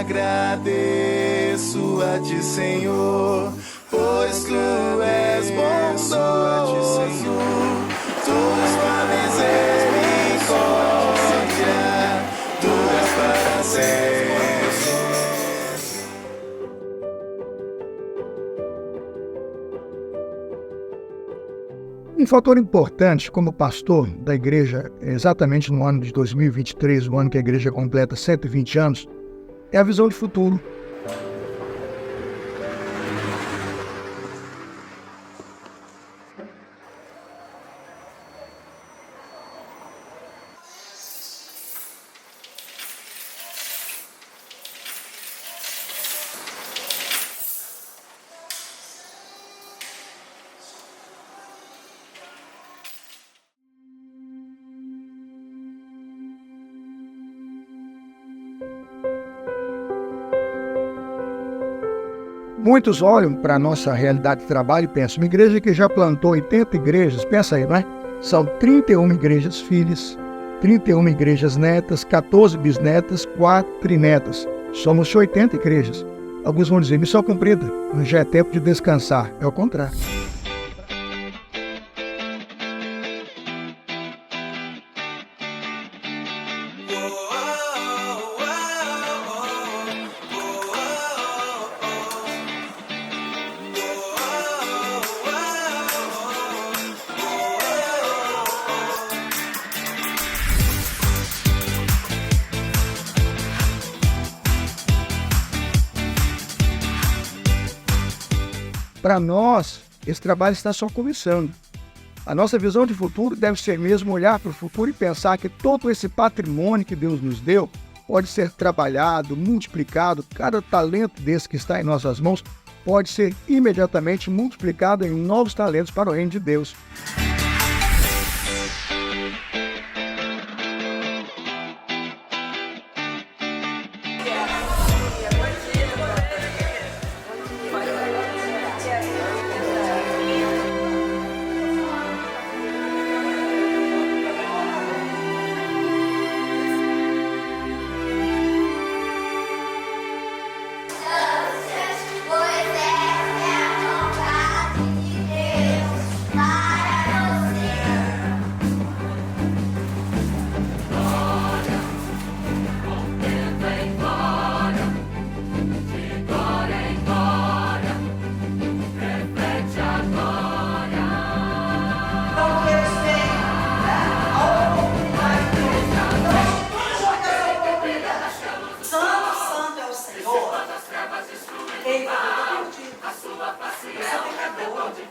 agradeço a ti, Senhor, pois tu és bondoso, tuas misericórdia duras para sempre. Um fator importante como pastor da igreja, exatamente no ano de 2023, o ano que a igreja completa 120 anos, é a visão de futuro. Muitos olham para a nossa realidade de trabalho e pensam, uma igreja que já plantou 80 igrejas, pensa aí, não é? São 31 igrejas filhas, 31 igrejas netas, 14 bisnetas, 4 trinetas. Somos 80 igrejas. Alguns vão dizer, missão cumprida, já é tempo de descansar. É o contrário. Para nós, esse trabalho está só começando. A nossa visão de futuro deve ser mesmo olhar para o futuro e pensar que todo esse patrimônio que Deus nos deu pode ser trabalhado, multiplicado. Cada talento desse que está em nossas mãos pode ser imediatamente multiplicado em novos talentos para o reino de Deus.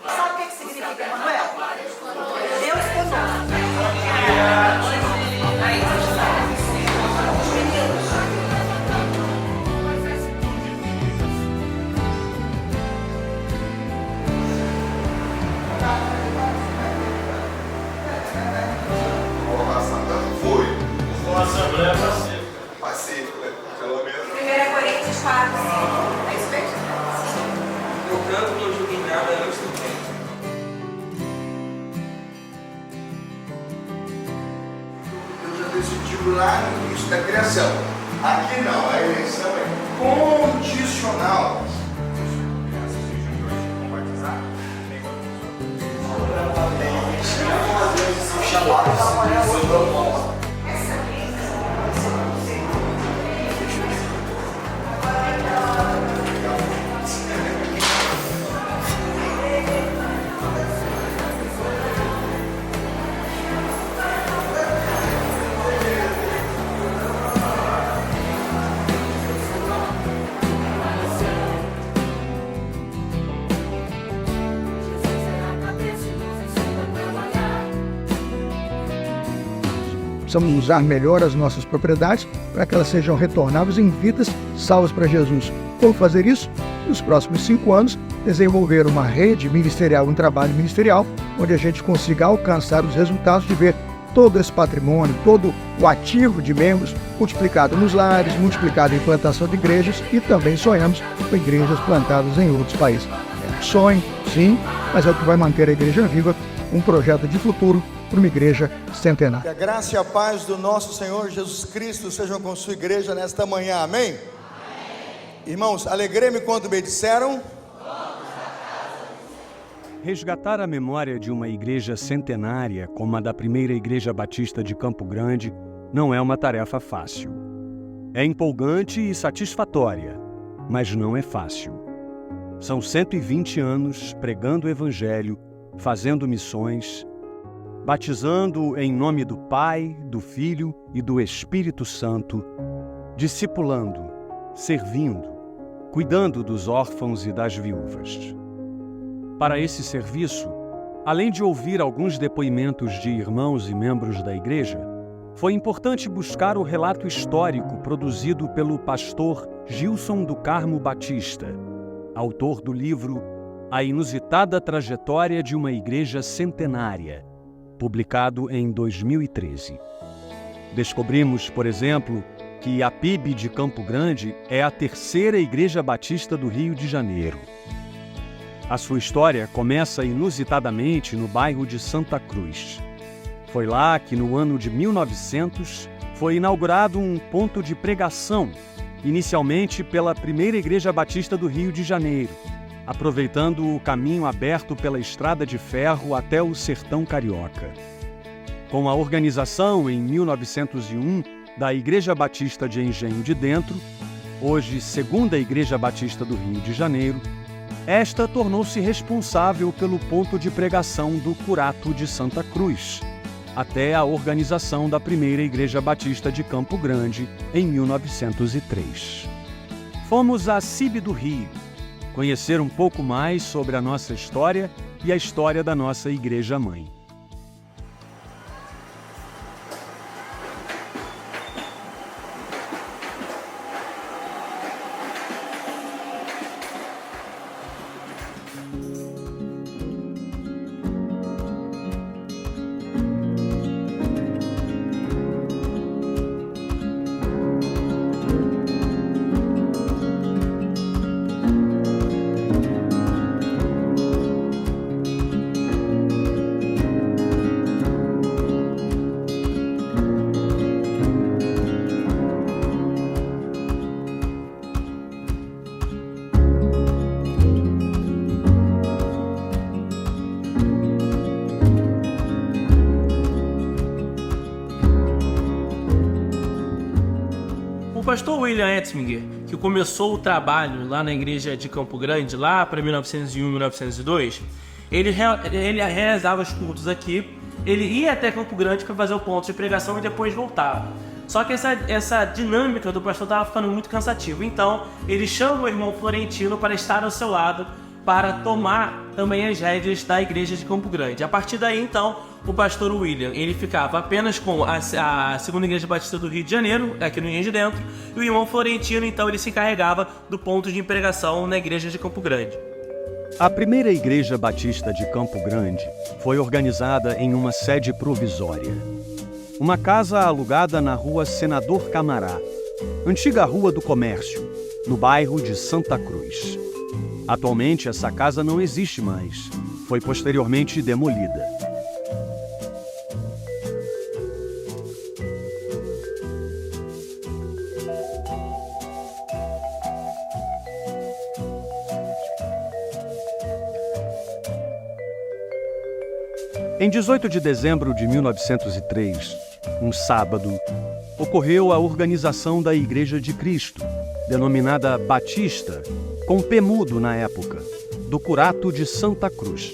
Sabe o que significa, Emanuel? Deus conosco. Uma assembleia pacífica. Pacífica, pelo menos. 1 Coríntios 4, 5. É isso mesmo? Portanto, não julguem nada antes do tempo. Deus já decidiu lá no início da criação. Aqui não, a eleição é condicional. Precisamos usar melhor as nossas propriedades para que elas sejam retornáveis em vidas salvas para Jesus. Como fazer isso? Nos próximos 5 anos, desenvolver uma rede ministerial, um trabalho ministerial, onde a gente consiga alcançar os resultados de ver todo esse patrimônio, todo o ativo de membros multiplicado nos lares, multiplicado em plantação de igrejas e também sonhamos com igrejas plantadas em outros países. É um sonho, sim, mas é o que vai manter a igreja viva, um projeto de futuro para uma igreja centenária. Que a graça e a paz do nosso Senhor Jesus Cristo sejam com sua igreja nesta manhã, amém? Irmãos, alegrei-me quando me disseram. Resgatar a memória de uma igreja centenária, como a da primeira Igreja Batista de Campo Grande, não é uma tarefa fácil. É empolgante e satisfatória, mas não é fácil. São 120 anos pregando o Evangelho, fazendo missões, batizando em nome do Pai, do Filho e do Espírito Santo, discipulando, servindo, cuidando dos órfãos e das viúvas. Para esse serviço, além de ouvir alguns depoimentos de irmãos e membros da igreja, foi importante buscar o relato histórico produzido pelo pastor Gilson do Carmo Batista, autor do livro A Inusitada Trajetória de uma Igreja Centenária, publicado em 2013. Descobrimos, por exemplo, que a PIB de Campo Grande é a terceira Igreja Batista do Rio de Janeiro. A sua história começa inusitadamente no bairro de Santa Cruz. Foi lá que, no ano de 1900, foi inaugurado um ponto de pregação, inicialmente pela primeira Igreja Batista do Rio de Janeiro, aproveitando o caminho aberto pela estrada de ferro até o sertão carioca. Com a organização, em 1901, da Igreja Batista de Engenho de Dentro, hoje segunda Igreja Batista do Rio de Janeiro, esta tornou-se responsável pelo ponto de pregação do Curato de Santa Cruz, até a organização da primeira Igreja Batista de Campo Grande, em 1903. Fomos à CIB do Rio, conhecer um pouco mais sobre a nossa história e a história da nossa Igreja-mãe. O pastor William Ettinger, que começou o trabalho lá na igreja de Campo Grande, lá para 1901, 1902, ele realizava os cultos aqui, ele ia até Campo Grande para fazer o ponto de pregação e depois voltava. Só que essa dinâmica do pastor estava ficando muito cansativa, então ele chama o irmão Florentino para estar ao seu lado, para tomar também as rédeas da igreja de Campo Grande. A partir daí, então, o pastor William, ele ficava apenas com a segunda igreja batista do Rio de Janeiro, aqui no Engenho de Dentro, e o irmão Florentino, então, ele se encarregava do ponto de pregação na igreja de Campo Grande. A primeira Igreja Batista de Campo Grande foi organizada em uma sede provisória. Uma casa alugada na rua Senador Camará, antiga Rua do Comércio, no bairro de Santa Cruz. Atualmente, essa casa não existe mais. Foi posteriormente demolida. Em 18 de dezembro de 1903, um sábado, ocorreu a organização da Igreja de Cristo, denominada Batista, com P mudo na época, do Curato de Santa Cruz,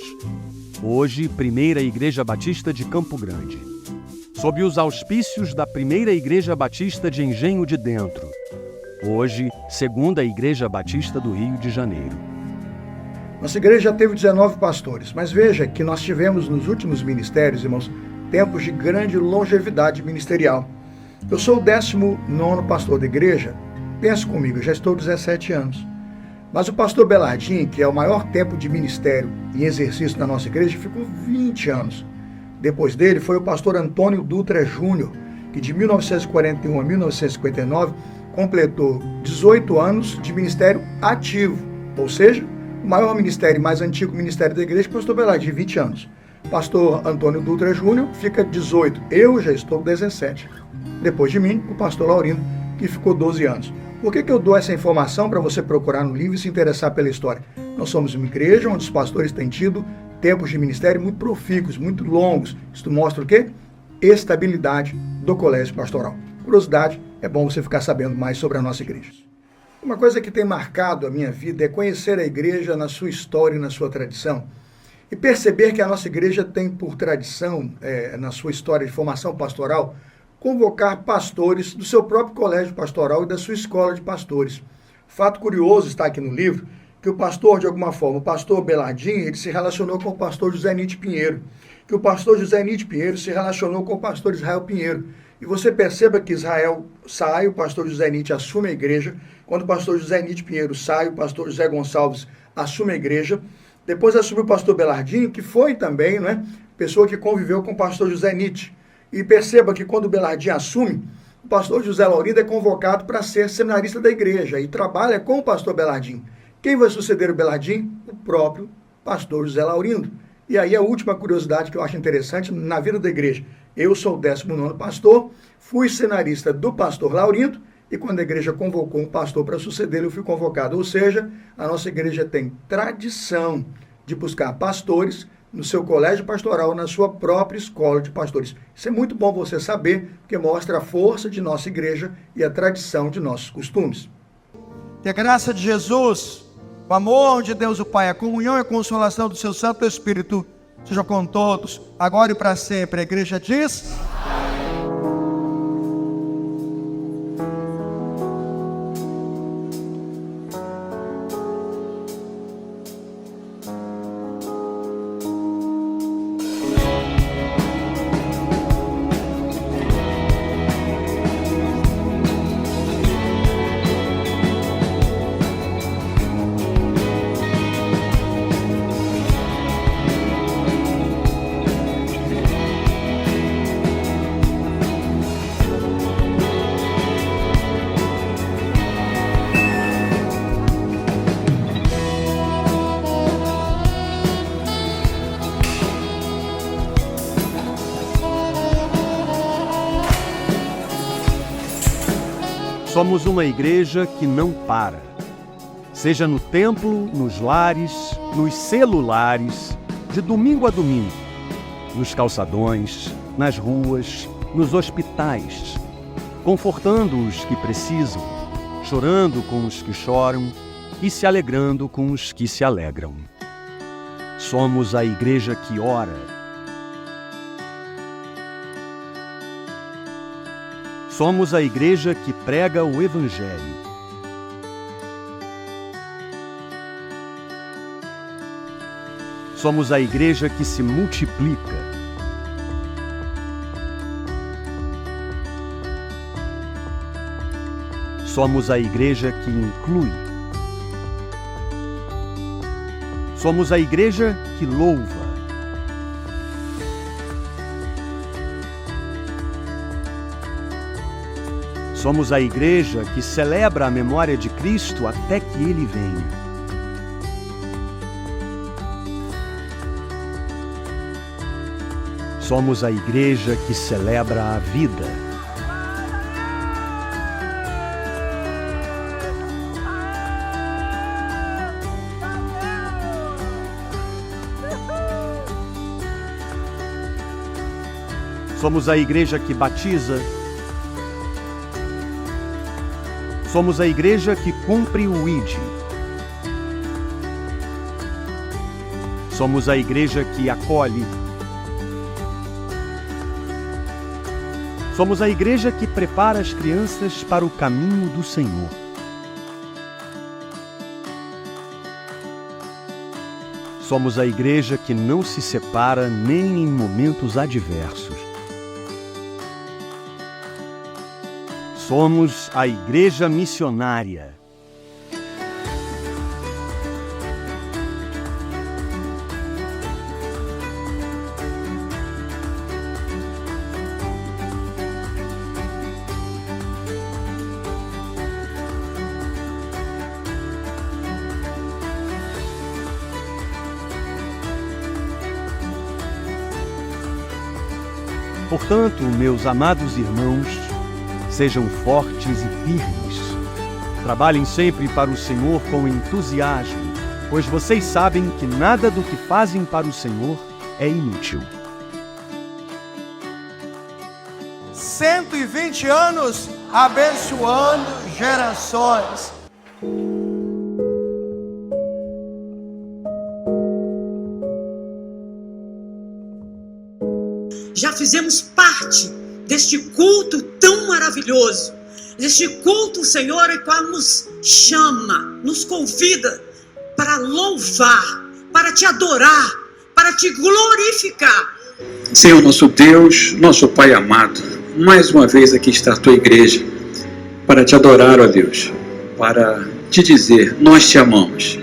hoje primeira Igreja Batista de Campo Grande, sob os auspícios da primeira Igreja Batista de Engenho de Dentro, hoje segunda Igreja Batista do Rio de Janeiro. Nossa igreja já teve 19 pastores, mas veja que nós tivemos nos últimos ministérios, irmãos, tempos de grande longevidade ministerial. Eu sou o 19º pastor da igreja, pense comigo, eu já estou 17 anos. Mas o pastor Belardim, que é o maior tempo de ministério e exercício na nossa igreja, ficou 20 anos. Depois dele foi o pastor Antônio Dutra Júnior, que de 1941 a 1959 completou 18 anos de ministério ativo, ou seja, o maior ministério e mais antigo ministério da igreja, pastor Belardim, 20 anos. Pastor Antônio Dutra Júnior fica 18, eu já estou 17. Depois de mim, o pastor Laurindo, que ficou 12 anos. Por que eu dou essa informação para você procurar no livro e se interessar pela história? Nós somos uma igreja onde os pastores têm tido tempos de ministério muito profícuos, muito longos. Isso mostra o quê? Estabilidade do colégio pastoral. Curiosidade, é bom você ficar sabendo mais sobre a nossa igreja. Uma coisa que tem marcado a minha vida é conhecer a igreja na sua história e na sua tradição. E perceber que a nossa igreja tem por tradição, na sua história de formação pastoral, convocar pastores do seu próprio colégio pastoral e da sua escola de pastores. Fato curioso está aqui no livro, que o pastor, de alguma forma, o pastor Belardim, ele se relacionou com o pastor José Nite Pinheiro, que o pastor José Nite Pinheiro se relacionou com o pastor Israel Pinheiro. E você perceba que Israel sai, o pastor José Nite assume a igreja, quando o pastor José Nite Pinheiro sai, o pastor José Gonçalves assume a igreja, depois assume o pastor Belardinho, que foi também, pessoa que conviveu com o pastor José Nite. E perceba que quando o Belardinho assume, o pastor José Laurindo é convocado para ser seminarista da igreja e trabalha com o pastor Belardinho. Quem vai suceder o Belardinho? O próprio pastor José Laurindo. E aí a última curiosidade que eu acho interessante na vida da igreja. Eu sou o 19º pastor, fui cenarista do pastor Laurindo, e quando a igreja convocou um pastor para sucedê-lo, eu fui convocado. Ou seja, a nossa igreja tem tradição de buscar pastores no seu colégio pastoral, na sua própria escola de pastores. Isso é muito bom você saber, porque mostra a força de nossa igreja e a tradição de nossos costumes. Que a graça de Jesus, o amor de Deus o Pai, a comunhão e a consolação do seu Santo Espírito seja com todos, agora e para sempre. A igreja diz... Somos uma igreja que não para. Seja no templo, nos lares, nos celulares, de domingo a domingo, nos calçadões, nas ruas, nos hospitais, confortando os que precisam, chorando com os que choram e se alegrando com os que se alegram. Somos a igreja que ora. Somos a igreja que prega o Evangelho. Somos a igreja que se multiplica. Somos a igreja que inclui. Somos a igreja que louva. Somos a igreja que celebra a memória de Cristo até que Ele venha. Somos a igreja que celebra a vida. Somos a igreja que batiza. Somos a igreja que cumpre o ID. Somos a igreja que acolhe. Somos a igreja que prepara as crianças para o caminho do Senhor. Somos a igreja que não se separa nem em momentos adversos. Somos a igreja missionária. Portanto, meus amados irmãos, sejam fortes e firmes, Trabalhem sempre para o Senhor com entusiasmo, pois vocês sabem que nada do que fazem para o Senhor é inútil. 120 anos abençoando gerações. Já fizemos parte deste culto tão maravilhoso, deste culto, Senhor, o qual nos chama, nos convida para louvar, para te adorar, para te glorificar. Senhor nosso Deus, nosso Pai amado, mais uma vez aqui está a tua igreja para te adorar, ó Deus, para te dizer, nós te amamos.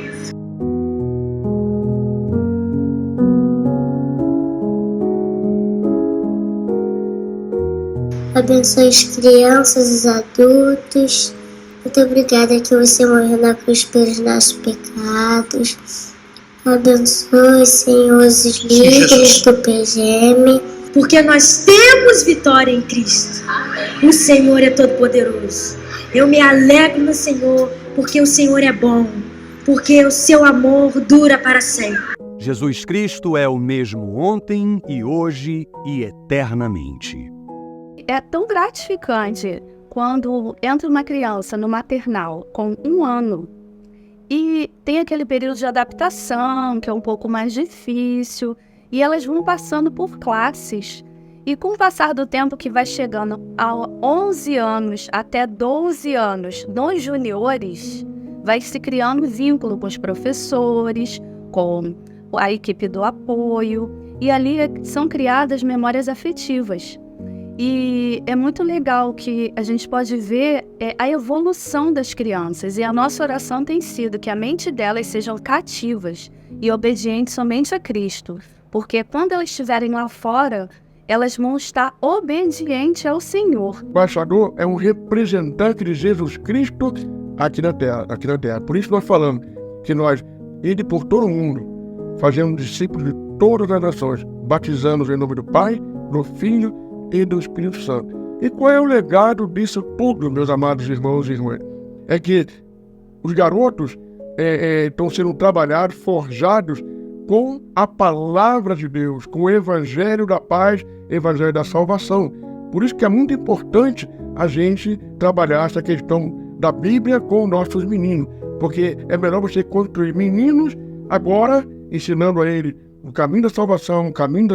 Abençoe as crianças, os adultos. Muito obrigada que você morreu na cruz pelos nossos pecados. Abençoe, Senhor, os líderes do PGM. Porque nós temos vitória em Cristo. O Senhor é todo-poderoso. Eu me alegro no Senhor, porque o Senhor é bom. Porque o seu amor dura para sempre. Jesus Cristo é o mesmo ontem e hoje e eternamente. É tão gratificante quando entra uma criança no maternal com 1 ano e tem aquele período de adaptação, que é um pouco mais difícil, e elas vão passando por classes. E com o passar do tempo que vai chegando a 11 anos até 12 anos, nos juniores, vai se criando vínculo com os professores, com a equipe do apoio, e ali são criadas memórias afetivas. E é muito legal que a gente pode ver a evolução das crianças. E a nossa oração tem sido que a mente delas sejam cativas e obedientes somente a Cristo. Porque quando elas estiverem lá fora, elas vão estar obedientes ao Senhor. O embaixador é um representante de Jesus Cristo aqui na Terra. Por isso nós falamos que nós, indo por todo o mundo, fazemos discípulos de todas as nações, batizando em nome do Pai, do Filho e do Espírito Santo. E qual é o legado disso tudo, meus amados irmãos e irmãs? É que os garotos estão sendo trabalhados, forjados com a palavra de Deus, com o Evangelho da paz, Evangelho da salvação. Por isso que é muito importante a gente trabalhar essa questão da Bíblia com nossos meninos, porque é melhor você construir meninos agora, ensinando a ele o caminho da salvação, o caminho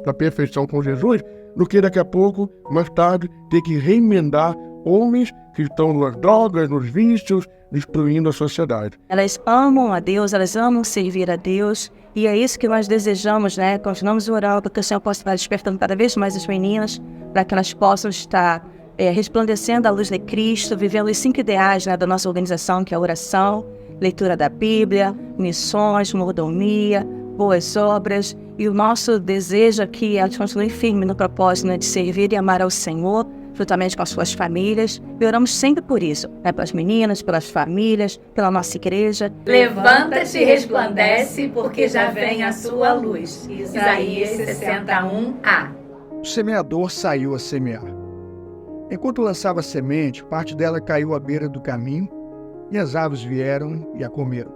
da perfeição com Jesus, do que daqui a pouco, mais tarde, ter que remendar homens que estão nas drogas, nos vícios, destruindo a sociedade. Elas amam a Deus, elas amam servir a Deus, e é isso que nós desejamos, né? Continuamos orando para que o Senhor possa estar despertando cada vez mais as meninas, para que elas possam estar resplandecendo a luz de Cristo, vivendo os 5 ideais, né, da nossa organização, que é a oração, leitura da Bíblia, missões, mordomia, boas obras, e o nosso desejo aqui é elas continuem firmes no propósito, né, de servir e amar ao Senhor, juntamente com as suas famílias, e oramos sempre por isso, né, pelas meninas, pelas famílias, pela nossa igreja. Levanta-te e resplandece, porque já vem a sua luz. Isaías 61a. O semeador saiu a semear. Enquanto lançava a semente, parte dela caiu à beira do caminho, e as aves vieram e a comeram.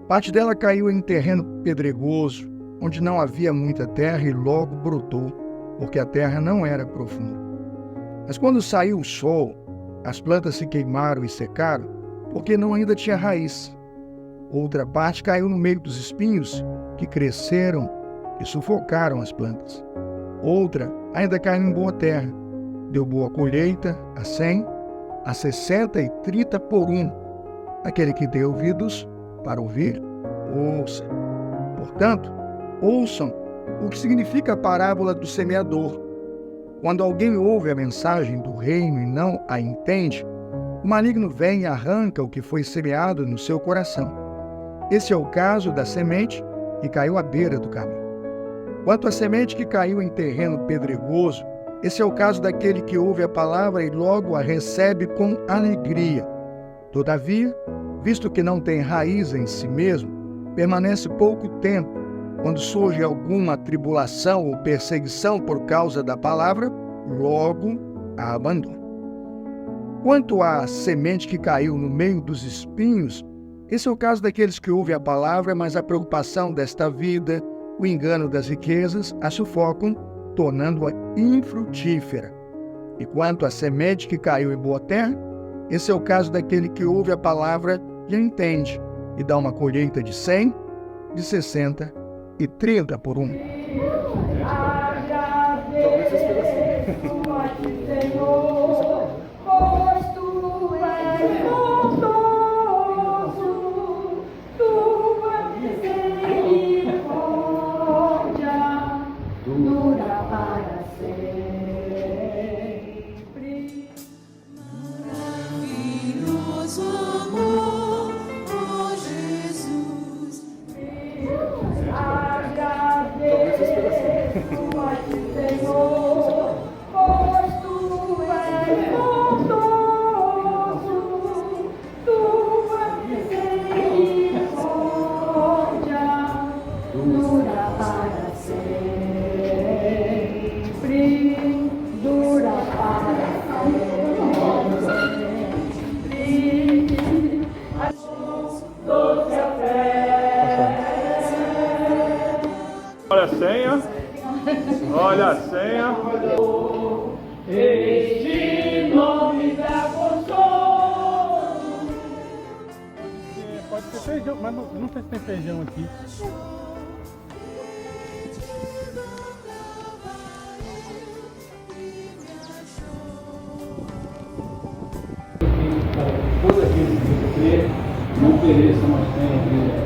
Parte dela caiu em terreno pedregoso, onde não havia muita terra, e logo brotou, porque a terra não era profunda. Mas quando saiu o sol, as plantas se queimaram e secaram, porque não ainda tinha raiz. Outra parte caiu no meio dos espinhos, que cresceram e sufocaram as plantas. Outra ainda caiu em boa terra, deu boa colheita, a 100, a 60 e 30 por 1. Aquele que tem ouvidos para ouvir, ouça. Portanto, ouçam o que significa a parábola do semeador. Quando alguém ouve a mensagem do reino e não a entende, o maligno vem e arranca o que foi semeado no seu coração. Esse é o caso da semente que caiu à beira do caminho. Quanto à semente que caiu em terreno pedregoso, esse é o caso daquele que ouve a palavra e logo a recebe com alegria. Todavia, visto que não tem raiz em si mesmo, permanece pouco tempo. Quando surge alguma tribulação ou perseguição por causa da palavra, logo a abandona. Quanto à semente que caiu no meio dos espinhos, esse é o caso daqueles que ouvem a palavra, mas a preocupação desta vida, o engano das riquezas, a sufocam, tornando-a infrutífera. E quanto à semente que caiu em boa terra, esse é o caso daquele que ouve a palavra e a entende, e dá uma colheita de 100, de 60 e 30 por um. Olha a senha. Olha a senha. Este nome da consolo. Pode ter feijão, mas não sei se tem feijão aqui. Todos aqueles que você crê, não pereçam, mas tenham vida.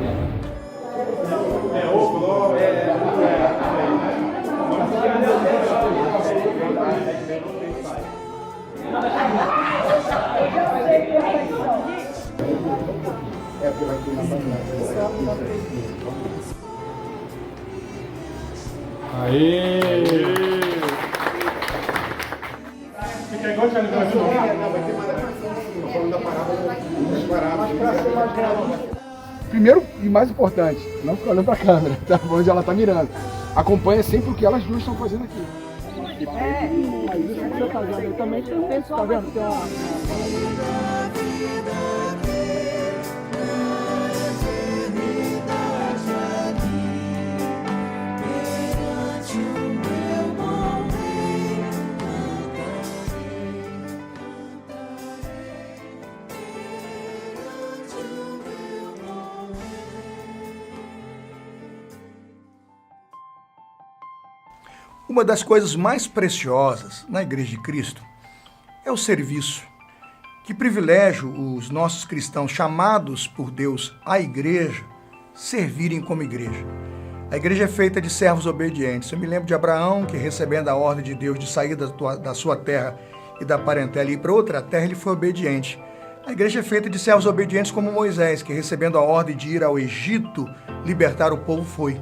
Aê! Fica igual tinha no Brasil. Primeiro e mais importante, não ficar olhando para a câmera, tá? Onde ela está mirando. Acompanha sempre o que elas duas estão fazendo aqui. Mas isso que você tá vendo aí também tem um tá vendo? Tem uma... Uma das coisas mais preciosas na Igreja de Cristo é o serviço. Que privilégio os nossos cristãos chamados por Deus à igreja servirem como igreja. A igreja é feita de servos obedientes. Eu me lembro de Abraão, que recebendo a ordem de Deus de sair da sua terra e da parentela e ir para outra terra, ele foi obediente. A igreja é feita de servos obedientes como Moisés, que recebendo a ordem de ir ao Egito libertar o povo, foi.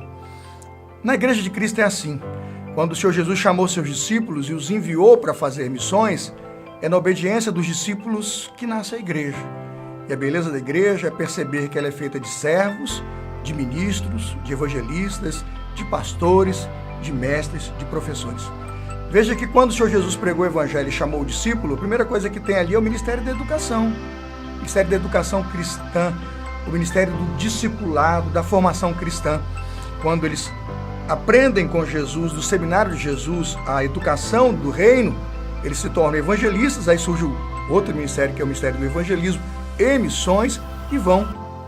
Na Igreja de Cristo é assim. Quando o Senhor Jesus chamou seus discípulos e os enviou para fazer missões, é na obediência dos discípulos que nasce a igreja. E a beleza da igreja é perceber que ela é feita de servos, de ministros, de evangelistas, de pastores, de mestres, de professores. Veja que quando o Senhor Jesus pregou o evangelho e chamou o discípulo, a primeira coisa que tem ali é o Ministério da Educação. O Ministério da Educação cristã, o Ministério do Discipulado, da formação cristã. Quando eles aprendem com Jesus, do seminário de Jesus, a educação do reino, eles se tornam evangelistas, aí surge o outro ministério, que é o Ministério do Evangelismo e Missões, e vão,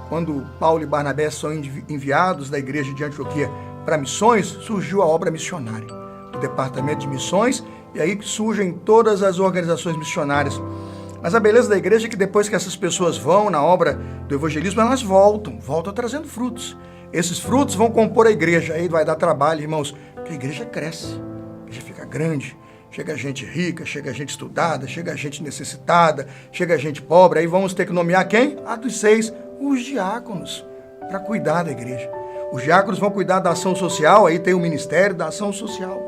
quando Paulo e Barnabé são enviados da igreja de Antioquia para missões, surgiu a obra missionária, do Departamento de Missões, e aí surgem todas as organizações missionárias. Mas a beleza da igreja é que depois que essas pessoas vão na obra do evangelismo, elas voltam trazendo frutos. Esses frutos vão compor a igreja, aí vai dar trabalho, irmãos, porque a igreja cresce, a igreja fica grande, chega gente rica, chega gente estudada, chega gente necessitada, chega gente pobre, aí vamos ter que nomear quem? Atos 6, os diáconos, para cuidar da igreja. Os diáconos vão cuidar da ação social, aí tem o Ministério da Ação Social.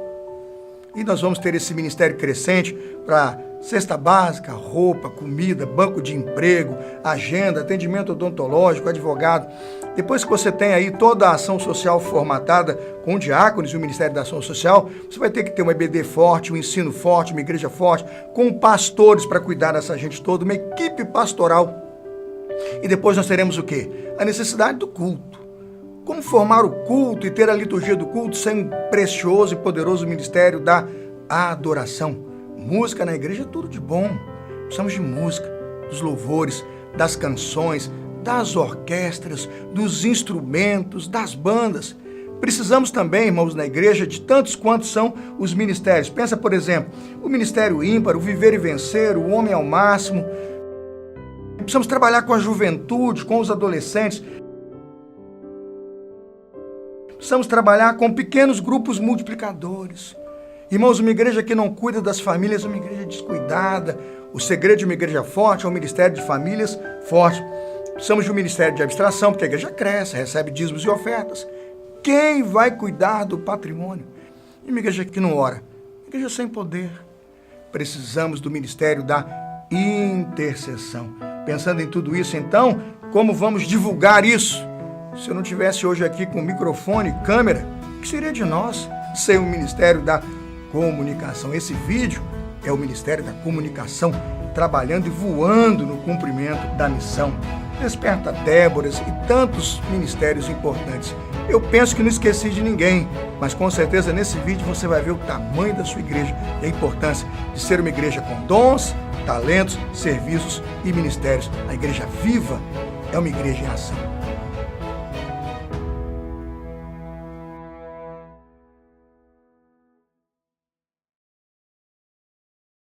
E nós vamos ter esse ministério crescente para Cesta básica, roupa, comida, banco de emprego, agenda, atendimento odontológico, advogado. Depois que você tem aí toda a ação social formatada com diáconos e o Ministério da Ação Social, você vai ter que ter uma EBD forte, um ensino forte, uma igreja forte, com pastores para cuidar dessa gente toda, uma equipe pastoral. E depois nós teremos o quê? A necessidade do culto. Como formar o culto e ter a liturgia do culto sem um precioso e poderoso ministério da adoração. Música na igreja é tudo de bom. Precisamos de música, dos louvores, das canções, das orquestras, dos instrumentos, das bandas. Precisamos também, irmãos, na igreja, de tantos quantos são os ministérios. Pensa, por exemplo, o Ministério Ímpar, o Viver e Vencer, o Homem ao Máximo. Precisamos trabalhar com a juventude, com os adolescentes. Precisamos trabalhar com pequenos grupos multiplicadores. Irmãos, uma igreja que não cuida das famílias é uma igreja descuidada. O segredo de uma igreja forte é um ministério de famílias forte. Precisamos de um ministério de abstração, porque a igreja cresce, recebe dízimos e ofertas. Quem vai cuidar do patrimônio? E uma igreja que não ora? Uma igreja sem poder. Precisamos do ministério da intercessão. Pensando em tudo isso, então, como vamos divulgar isso? Se eu não estivesse hoje aqui com microfone e câmera, o que seria de nós sem o ministério da comunicação? Esse vídeo é o Ministério da Comunicação trabalhando e voando no cumprimento da missão. Desperta Déboras e tantos ministérios importantes. Eu penso que não esqueci de ninguém, mas com certeza nesse vídeo você vai ver o tamanho da sua igreja e a importância de ser uma igreja com dons, talentos, serviços e ministérios. A igreja viva é uma igreja em ação.